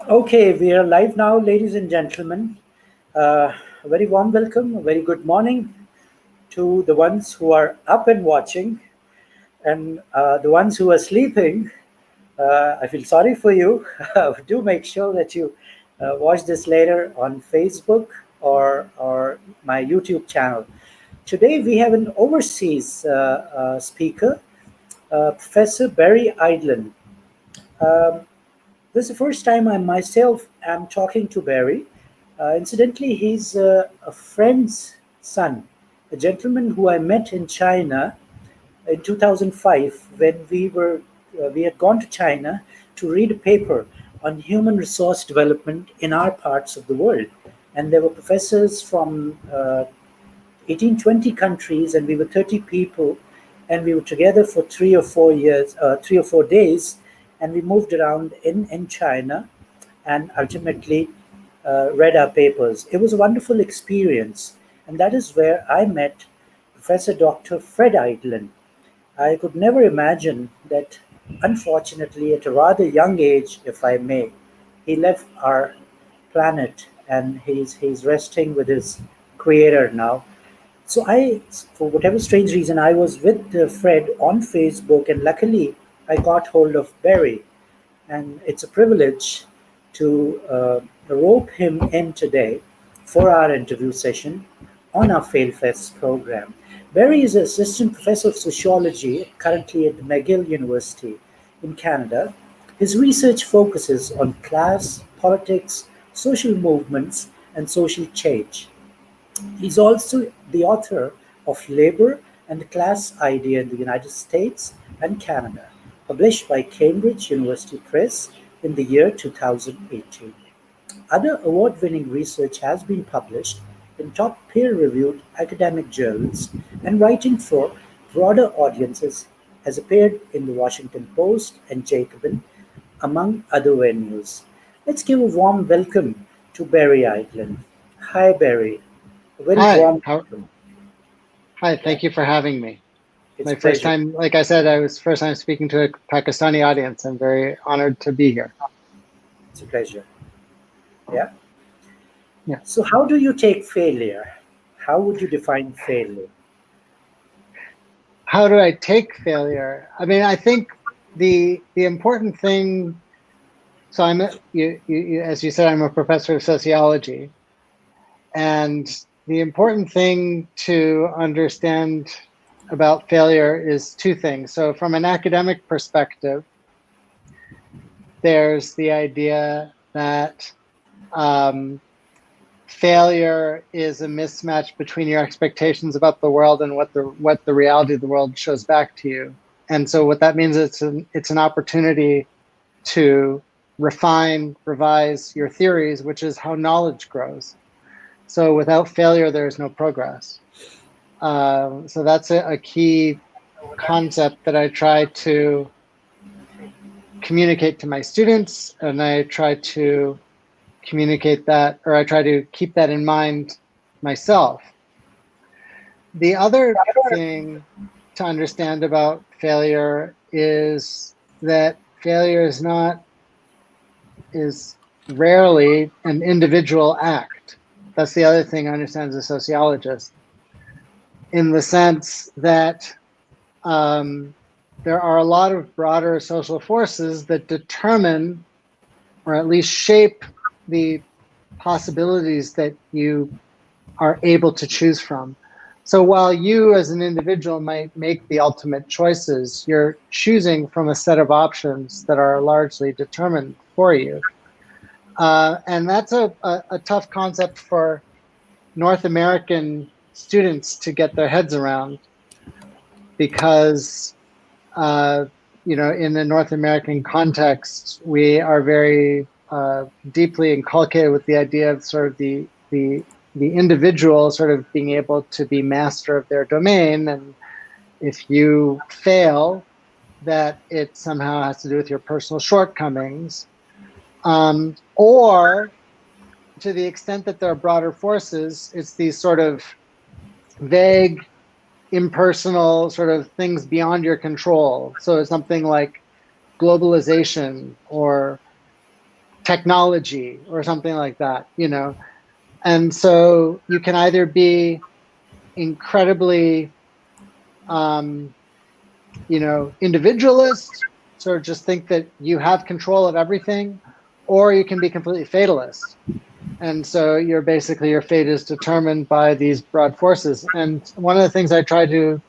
Okay, we are live now, ladies and gentlemen. A very warm welcome, a very good morning to the ones who are up and watching, and the ones who are sleeping. I feel sorry for you. Do make sure that you watch this later on Facebook or my YouTube channel. Today we have an overseas speaker, Professor Barry Eidlin. Um, This is the first time I myself am talking to Barry. Incidentally, he's a friend's son, a gentleman who I met in China in 2005 when we had gone to China to read a paper on human resource development in our parts of the world, and there were professors from 18, 20 countries, and we were 30 people, and we were together for 3 or 4 years, 3 or 4 days, and we moved around in China and ultimately read our papers. It was a wonderful experience, and that is where I met Professor Dr. Fred Eidlin. I could never imagine that, unfortunately, at a rather young age, if I may, he left our planet and he's resting with his creator now. So for whatever strange reason, I was with Fred on Facebook, and luckily I got hold of Barry, and it's a privilege to rope him in today for our interview session on our FailFest program. Barry is an assistant professor of sociology currently at the McGill University in Canada. His research focuses on class, politics, social movements, and social change. He's also the author of Labor and the Class Idea in the United States and Canada, published by Cambridge University Press in the year 2018. Other award-winning research has been published in top peer-reviewed academic journals, and writing for broader audiences has appeared in the Washington Post and Jacobin, among other venues. Let's give a warm welcome to Barry Eidlin. Hi, Barry. A very Hi, warm how, welcome. hi, Yeah, thank you for having me. it's My a first pleasure. time, like I said, I was first time speaking to a Pakistani audience. I'm very honored to be here. It's a pleasure. Yeah. Yeah. So, how do you take failure? How would you define failure? How do I take failure? I mean, I think the important thing. So as you said, I'm a professor of sociology, and the important thing to understand about failure is two things. So, from an academic perspective, there's the idea that um, failure is a mismatch between your expectations about the world and what the reality of the world shows back to you. And so what that means is it's an opportunity to refine, revise your theories, which is how knowledge grows. So without failure, there is no progress. So that's a key concept that I try to communicate to my students, and I try to communicate that, or I try to keep that in mind myself. The other thing to understand about failure is that failure is rarely an individual act. That's the other thing I understand as a sociologist, in the sense that there are a lot of broader social forces that determine, or at least shape, the possibilities that you are able to choose from. So while you as an individual might make the ultimate choices, you're choosing from a set of options that are largely determined for you. And that's a tough concept for North American students to get their heads around, because in the North American context, we are very deeply inculcated with the idea of sort of the individual sort of being able to be master of their domain, and if you fail, that it somehow has to do with your personal shortcomings, or to the extent that there are broader forces, it's these sort of vague, impersonal sort of things beyond your control. So it's something like globalization or technology or something like that, you know. And so you can either be incredibly, you know, individualist, sort of just think that you have control of everything, or you can be completely fatalist. And so you're basically, your fate is determined by these broad forces. And one of the things I try to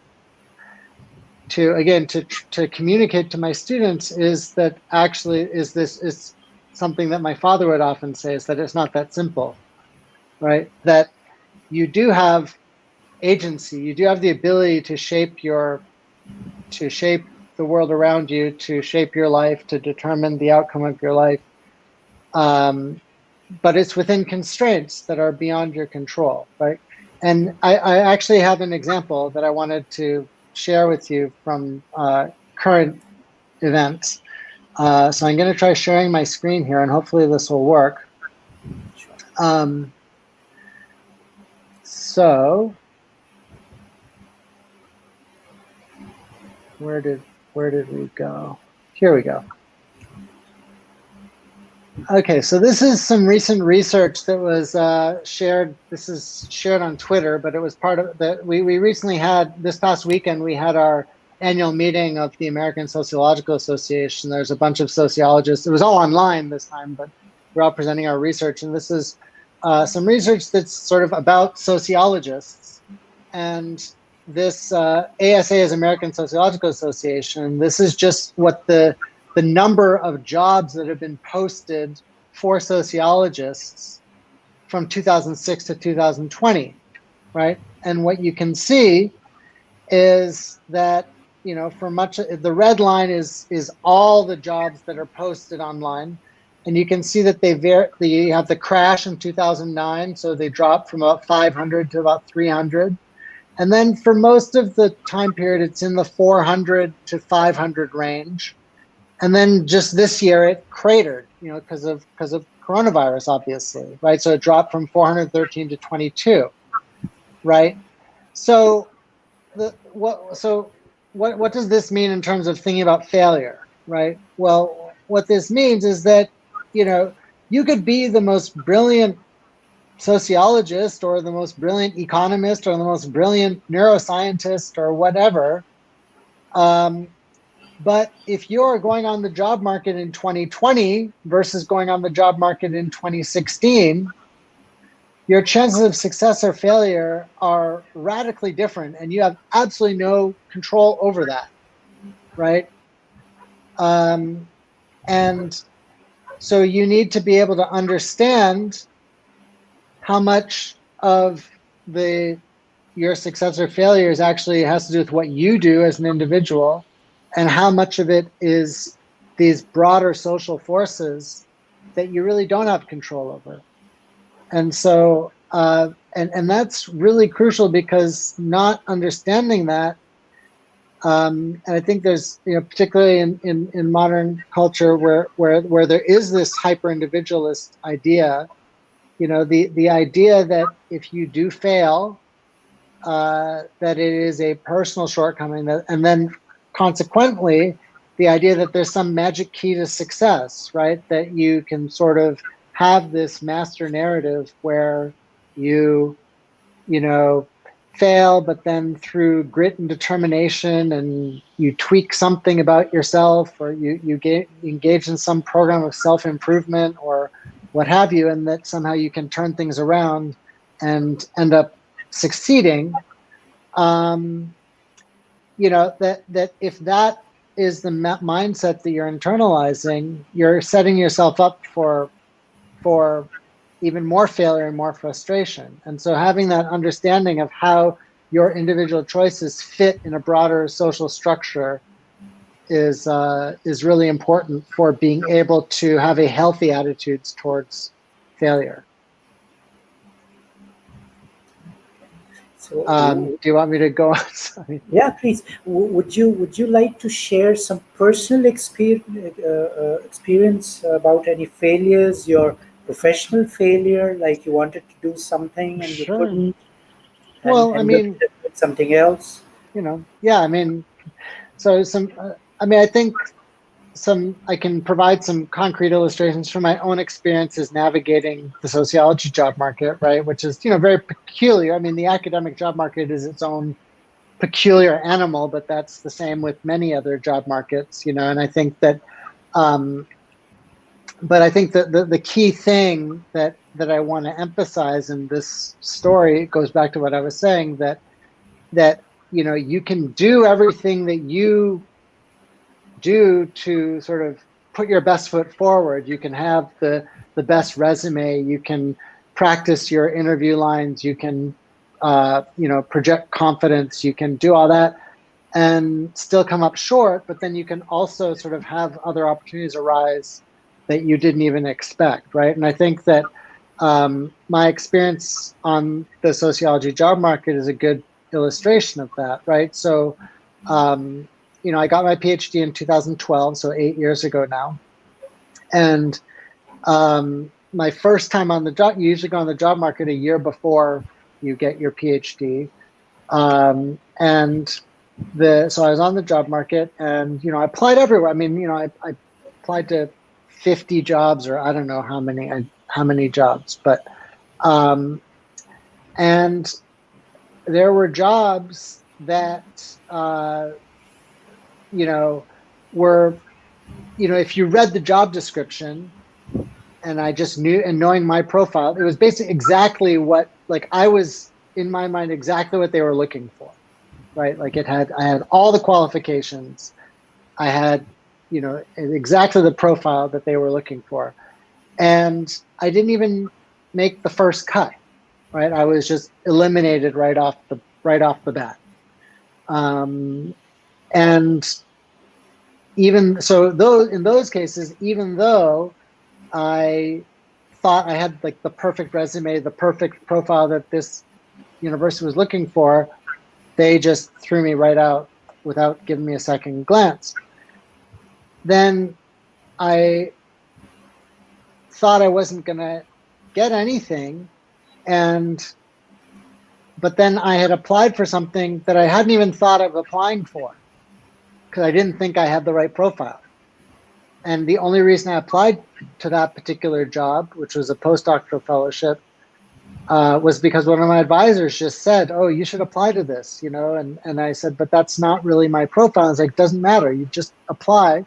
again to communicate to my students is that actually is something that my father would often say, is that it's not that simple, right? That you do have agency, you do have the ability to shape the world around you, to shape your life, to determine the outcome of your life. But it's within constraints that are beyond your control, right? And I actually have an example that I wanted to share with you from current events. So I'm going to try sharing my screen here, and hopefully this will work. So where did we go? Here we go. Okay, so this is some recent research that was shared. This is shared on Twitter, but it was part of that. We recently had, this past weekend, we had our annual meeting of the American Sociological Association. There's a bunch of sociologists. It was all online this time, but we're all presenting our research. And this is some research that's sort of about sociologists. And this ASA is American Sociological Association. This is just what the number of jobs that have been posted for sociologists from 2006 to 2020, right? And what you can see is that, you know, for much, the red line is all the jobs that are posted online. And you can see that you have the crash in 2009, so they dropped from about 500 to about 300. And then for most of the time period, it's in the 400 to 500 range. And then just this year it cratered, you know, because of coronavirus, obviously, right? So it dropped from 413 to 22, right? So what does this mean in terms of thinking about failure, right? Well, what this means is that, you know, you could be the most brilliant sociologist or the most brilliant economist or the most brilliant neuroscientist or whatever. But if you're going on the job market in 2020 versus going on the job market in 2016, your chances of success or failure are radically different, and you have absolutely no control over that, right? And so you need to be able to understand how much of your success or failures actually has to do with what you do as an individual, and how much of it is these broader social forces that you really don't have control over. And so, and that's really crucial, because not understanding that, and I think there's, you know, particularly in modern culture where there is this hyper individualist idea, you know, the idea that if you do fail, that it is a personal shortcoming, and then consequently, the idea that there's some magic key to success, right? That you can sort of have this master narrative where you know, fail, but then through grit and determination, and you tweak something about yourself, or you engage in some program of self-improvement or what have you, and that somehow you can turn things around and end up succeeding. You know, that if that is the mindset that you're internalizing, you're setting yourself up for even more failure and more frustration. And so having that understanding of how your individual choices fit in a broader social structure is really important for being able to have a healthy attitudes towards failure. So, do you want me to go on? Sorry. yeah, please. Would you like to share some personal experience about any failures, your professional failure, like you wanted to do something and you Sure. couldn't, Well, I and you mean, did something else? you know, yeah, I mean, so I mean, I think I can provide some concrete illustrations from my own experiences navigating the sociology job market, right? Which is, very peculiar. I mean, the academic job market is its own peculiar animal, but that's the same with many other job markets, and I think that, um, but I think that the key thing that I want to emphasize in this story goes back to what I was saying, that you can do everything that you do to sort of put your best foot forward. You can have the best resume. You can practice your interview lines. You can project confidence. You can do all that and still come up short. But then you can also sort of have other opportunities arise that you didn't even expect, right? And I think that my experience on the sociology job market is a good illustration of that, right? So um, I got my PhD in 2012, so 8 years ago now. And my first time on the job, you usually go on the job market a year before you get your PhD. And so I was on the job market, and I applied everywhere. I mean, I applied to 50 jobs, or I don't know how many jobs, but and there were jobs that were, if you read the job description, and I just knew, and knowing my profile, it was basically exactly what, like, I was in my mind exactly what they were looking for, right? Like I had all the qualifications. I had, exactly the profile that they were looking for. And I didn't even make the first cut, right? I was just eliminated right off the bat. And even so, in those cases, even though I thought I had like the perfect resume, the perfect profile that this university was looking for, they just threw me right out without giving me a second glance. Then I thought I wasn't going to get anything, but then I had applied for something that I hadn't even thought of applying for because I didn't think I had the right profile. And the only reason I applied to that particular job, which was a postdoctoral fellowship, was because one of my advisors just said, "Oh, you should apply to this," and I said, "But that's not really my profile." I was like, "Doesn't matter. You just apply."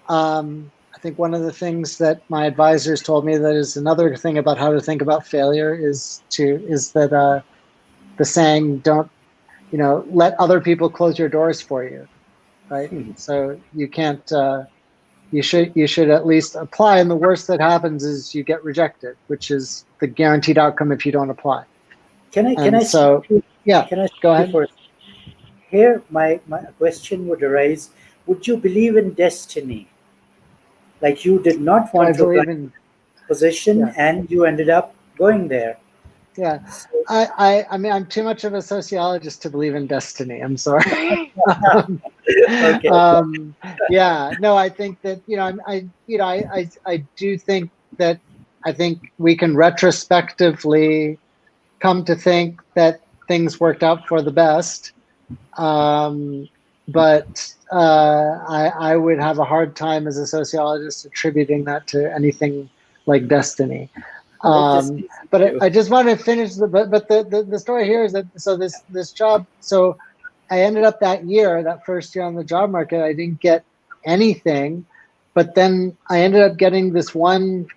I think one of the things that my advisors told me that is another thing about how to think about failure is that the saying, "Don't let other people close your doors for you," right? So you can't. You should at least apply, and the worst that happens is you get rejected, which is the guaranteed outcome if you don't apply. Can And I stop so, you? yeah, Can I go stop you ahead. for a second? Here? My question would arise: would you believe in destiny? Like you did not Do I want to apply believe to in? this position, Yeah, and you ended up going there. yeah. So, I mean, I'm too much of a sociologist to believe in destiny. I'm sorry. um, okay. um, yeah, no, I think that I do think that I think we can retrospectively come to think that things worked out for the best. Um, but I would have a hard time as a sociologist attributing that to anything like destiny. Let's just see But you. I just want to finish but the story here is that so this job, so I ended up that year, that first year on the job market, I didn't get anything, but then I ended up getting this one,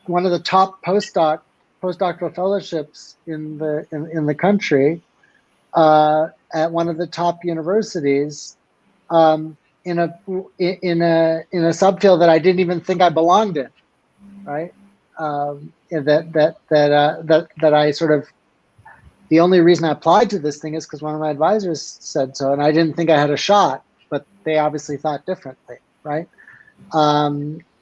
one of the top postdoctoral fellowships in the country, at one of the top universities, in a subfield that I didn't even think I belonged in, right? That I sort of, the only reason I applied to this thing is because one of my advisors said so, and I didn't think I had a shot, but they obviously thought differently, right?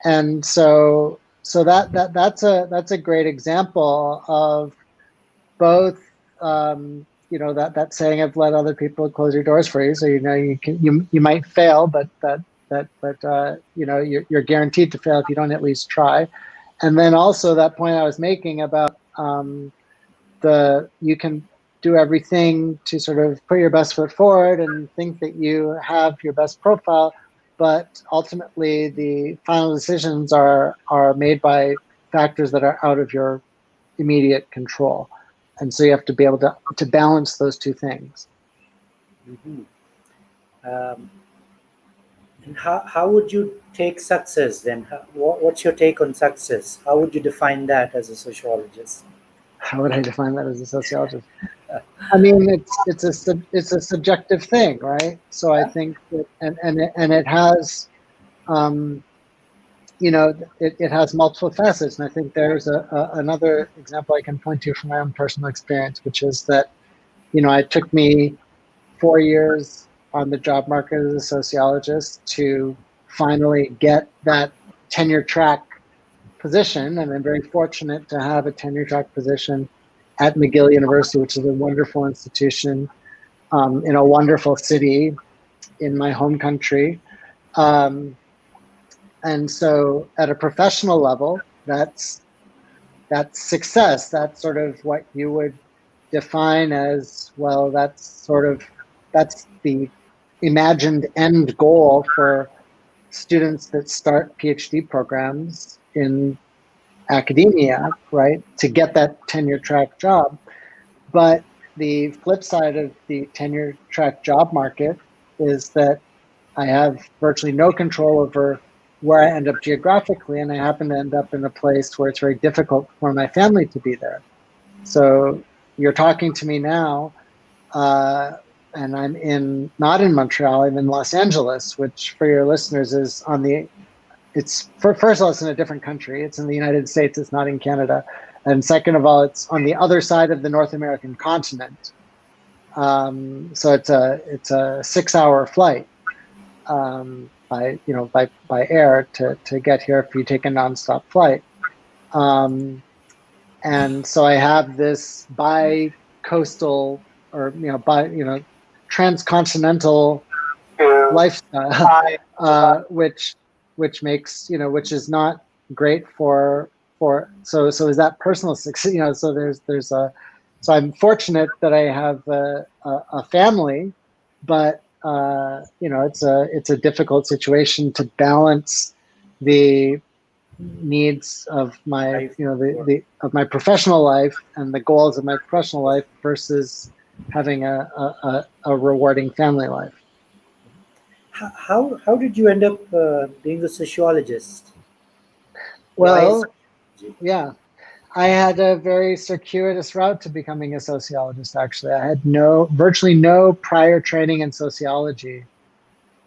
And so that's a great example of both, that saying of let other people close your doors for you, so you might fail, but you're guaranteed to fail if you don't at least try. And then also that point I was making about, the you can do everything to sort of put your best foot forward and think that you have your best profile, but ultimately the final decisions are made by factors that are out of your immediate control. And so you have to be able to balance those two things. Mhm. Um, and how would you take success then? What's your take on success? How would you define that as a sociologist? How would I define that as a sociologist? I mean, it's a subjective thing, right? So I think that, and it has, um, it has multiple facets. And I think there's another example I can point to from my own personal experience, which is that, it took me 4 years on the job market as a sociologist to finally get that tenure track position. And I'm very fortunate to have a tenure track position at McGill University, which is a wonderful institution in a wonderful city in my home country. Um, and so at a professional level, that's success. That's sort of what you would define as, well, that's the imagined end goal for students that start PhD programs in academia, right? To get that tenure track job. But the flip side of the tenure track job market is that I have virtually no control over where I end up geographically, and I happen to end up in a place where it's very difficult for my family to be there. So you're talking to me now, uh, and I'm not in Montreal. I'm in Los Angeles, which for your listeners is first of all, it's in a different country. It's in the United States. It's not in Canada. And second of all, it's on the other side of the North American continent. So it's a 6-hour flight by air to get here if you take a nonstop flight. And so I have this bi-coastal or transcontinental lifestyle, which makes which is not great so is that personal success. So so I'm fortunate that I have a family, but it's a difficult situation to balance the needs of my Life work. the of my professional life and the goals of my professional life versus having a rewarding family life. How did you end up being a sociologist? Why Well, sociology? yeah, I had a very circuitous route to becoming a sociologist. Actually, I had virtually no prior training in sociology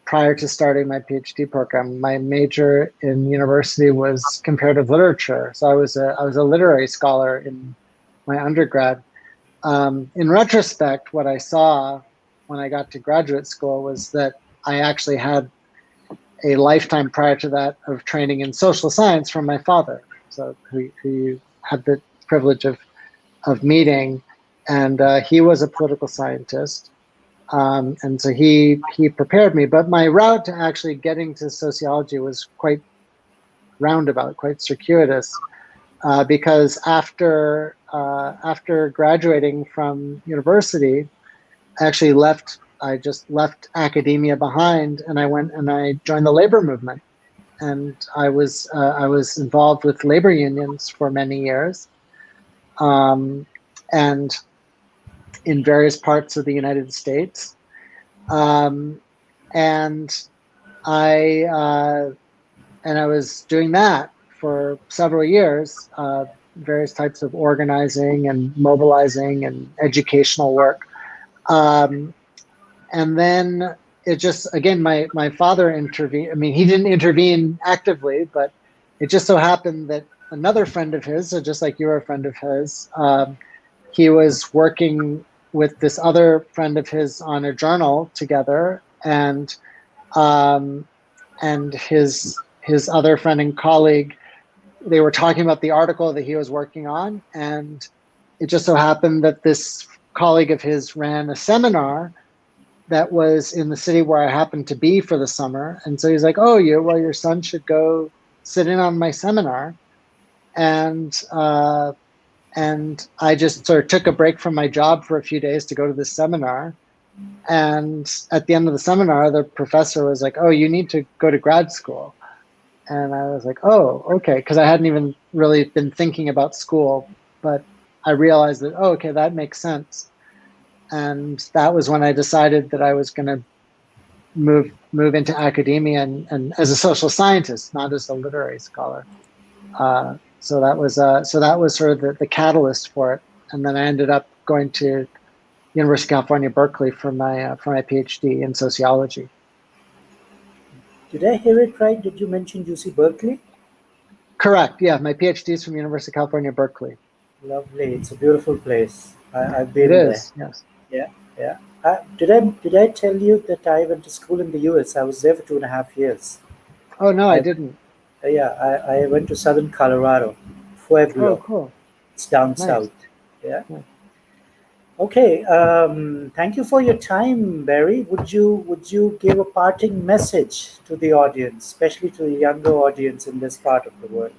prior to starting my PhD program. My major in university was comparative literature, so I was a literary scholar in my undergrad. In retrospect, what I saw when I got to graduate school was that I actually had a lifetime prior to that of training in social science from my father, so who you had the privilege of meeting, and he was a political scientist. And so he prepared me, but my route to actually getting to sociology was quite roundabout, quite circuitous, because after graduating from university, I actually left. I just left academia behind, and I went and I joined the labor movement. And I was involved with labor unions for many years, and in various parts of the United States. Um, and I I was doing that for several years, various types of organizing and mobilizing and educational work. Um, and then it just, again, my father intervened. I mean, he didn't intervene actively, but it just so happened that another friend of his, so just like you were a friend of his, he was working with this other friend of his on a journal together, um, and his other friend and colleague, they were talking about the article that he was working on, and it just so happened that this colleague of his ran a seminar that was in the city where I happened to be for the summer. And so he's like, "Oh, your son should go sit in on my seminar." And And I just sort of took a break from my job for a few days to go to this seminar. And at the end of the seminar, the professor was like, "Oh, you need to go to grad school." And I was like, "Oh, okay," because I hadn't even really been thinking about school, but I realized that, oh, okay, that makes sense. And that was when I decided that I was going to move into academia and as a social scientist, not as a literary scholar. So that was sort of the catalyst for it. And then I ended up going to University of California, Berkeley for my PhD in sociology. Did I hear it right? Did you mention UC Berkeley? Correct. Yeah, my PhD is from University of California, Berkeley. Lovely. It's a beautiful place. I've It been there. is. Yes. Yeah, yeah. Did I tell you that I went to school in the US? I was there for 2.5 years. Oh no, I I didn't. Yeah, I went to southern Colorado, Oh, Pueblo. cool. It's down Nice. south. Yeah. Yeah. Okay. Thank you for your time, Barry. Would you give a parting message to the audience, especially to the younger audience in this part of the world?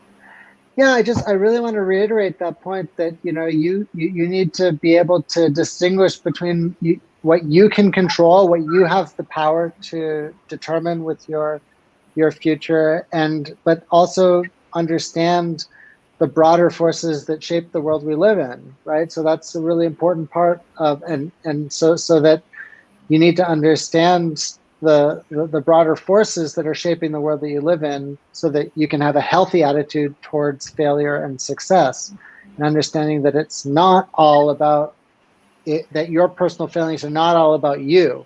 Yeah, I really want to reiterate that point that you need to be able to distinguish between what you can control, what you have the power to determine with your future, and but also understand the broader forces that shape the world we live in, right? So that's a really important part of and so that you need to understand the broader forces that are shaping the world that you live in so that you can have a healthy attitude towards failure and success, and understanding that it's not all about it, that your personal failings are not all about you,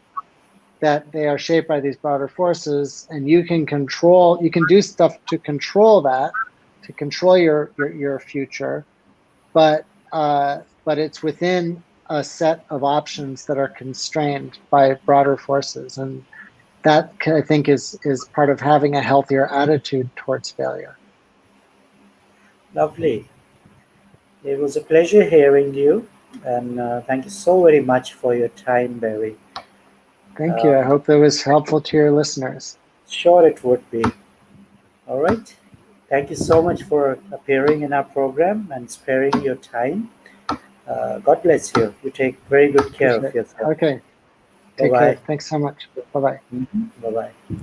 that they are shaped by these broader forces, and you can do stuff to control that, to control your future, but it's within a set of options that are constrained by broader forces, and that I think is part of having a healthier attitude towards failure. Lovely. It was a pleasure hearing you, and thank you so very much for your time, Barry. Thank you. I Um, hope that was helpful to your listeners. sure, it would be. All right. Thank you so much for appearing in our program and sparing your time. God bless you. You take very good care Appreciate of it. yourself. Okay. Bye Take bye. care. Thanks so much. Bye bye. Bye bye.